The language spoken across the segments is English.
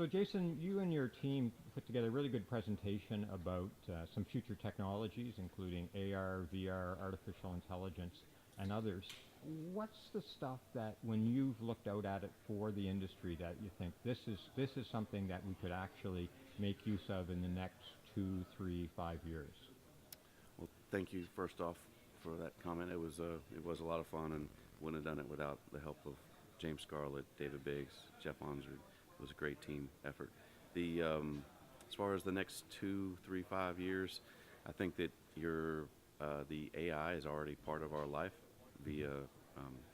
So Jason, you and your team put together a really good presentation about some future technologies, including AR, VR, artificial intelligence, and others. What's the stuff that, when you've looked out at it for the industry, that you think this is something that we could actually make use of in the next 2, 3, 5 years? Well, thank you first off for that comment. It was a lot of fun, and wouldn't have done it without the help of James Scarlett, David Biggs, Jeff Onsard. It was a great team effort. The as far as the next 2, 3, 5 years, I think that the AI is already part of our life via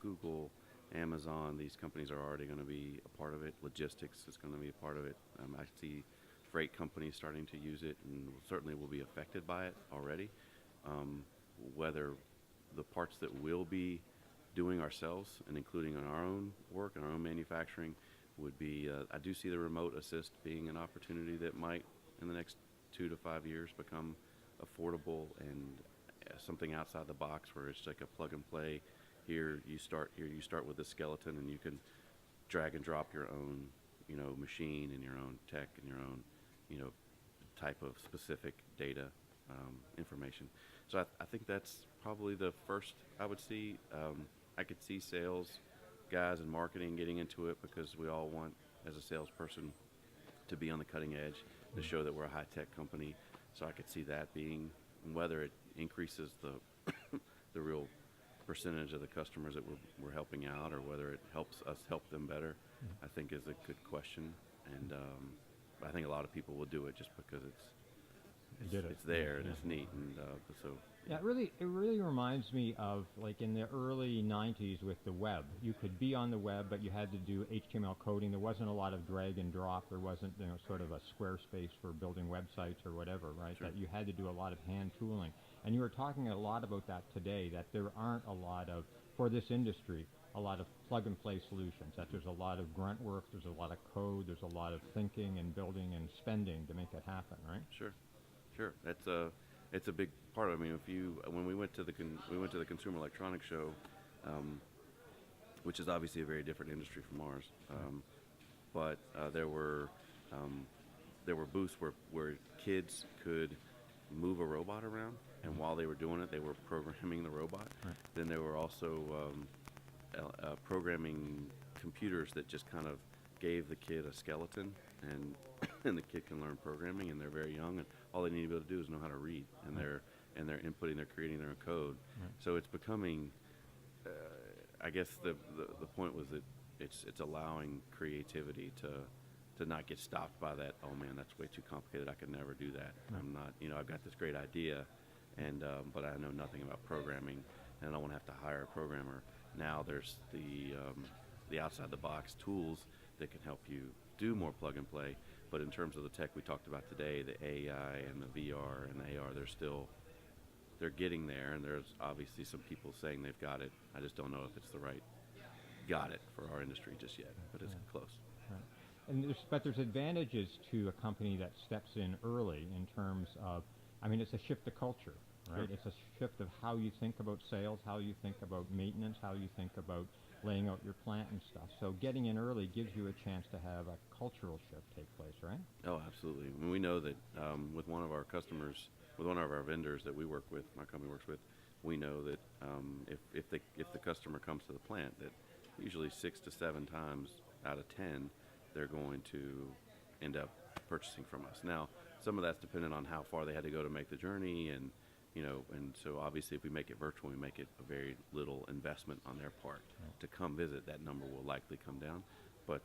Google, Amazon. These companies are already going to be a part of it. Logistics is going to be a part of it. I see freight companies starting to use it, and certainly will be affected by it already. Whether the parts that we'll be doing ourselves and including in our own work and our own manufacturing would be, I do see the remote assist being an opportunity that might, in the next 2 to 5 years, become affordable and something outside the box where it's like a plug and play. Here you start with a skeleton, and you can drag and drop your own, machine and your own tech and your own, type of specific data information. So I think that's probably the first I would see. I could see sales guys and marketing getting into it, because we all want, as a salesperson, to be on the cutting edge, to show that we're a high-tech company. So I could see that being, whether it increases the real percentage of the customers that we're helping out, or whether it helps us help them better, I think is a good question. And I think a lot of people will do it just because it's there and it's neat. And so Yeah, it really reminds me of, like, in the early 90s with the web. You could be on the web, but you had to do HTML coding. There wasn't a lot of drag and drop. There wasn't, sort of a Squarespace for building websites or whatever, right? Sure. That you had to do a lot of hand tooling. And you were talking a lot about that today, that there aren't a lot of, for this industry, a lot of plug-and-play solutions, that there's a lot of grunt work, there's a lot of code, there's a lot of thinking and building and spending to make it happen, right? Sure. It's a big part of it. I mean, when we went to the Consumer Electronics Show, which is obviously a very different industry from ours, but there were booths where kids could move a robot around, and while they were doing it, they were programming the robot. Right. Then there were also programming computers that just kind of gave the kid a skeleton, and and the kid can learn programming, and they're very young, and all they need to be able to do is know how to read, and they're inputting, they're creating their own code. Right. So it's becoming, I guess the point was that it's allowing creativity to not get stopped by that. Oh man, that's way too complicated. I could never do that. Right. I'm not. I've got this great idea, and but I know nothing about programming, and I don't want to have to hire a programmer. Now there's the outside the box tools that can help you do more plug and play. But in terms of the tech we talked about today, the AI and the VR and the AR, they're getting there, and there's obviously some people saying they've got it. I just don't know if it's the right got it for our industry just yet, but it's close. Right. And there's advantages to a company that steps in early in terms of, it's a shift of culture, right? Sure. It's a shift of how you think about sales, how you think about maintenance, how you think about laying out your plant and stuff. So getting in early gives you a chance to have a cultural shift take place, right? Oh, absolutely. I mean, we know that with one of our customers, with one of our vendors that we work with, my company works with, we know that if the customer comes to the plant, that usually 6 to 7 times out of 10, they're going to end up purchasing from us. Now, some of that's dependent on how far they had to go to make the journey, and so obviously if we make it virtual, we make it a very little investment on their part to come visit. That number will likely come down, but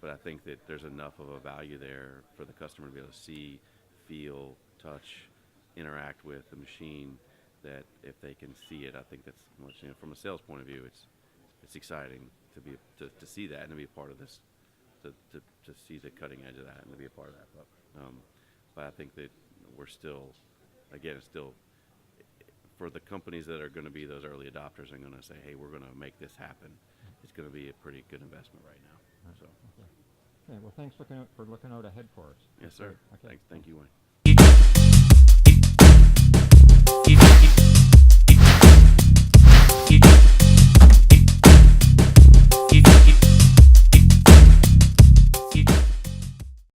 but I think that there's enough of a value there for the customer to be able to see, feel, touch, interact with the machine, that if they can see it, I think that's much, from a sales point of view, it's exciting to see that and to be a part of this, to see the cutting edge of that and to be a part of that. But I think that we're still, again, it's still, for the companies that are going to be those early adopters and going to say, hey, we're going to make this happen, it's going to be a pretty good investment right now. Right. So. Okay, well, thanks for looking out ahead for us. Yes, sir. Okay. Thank you, Wayne.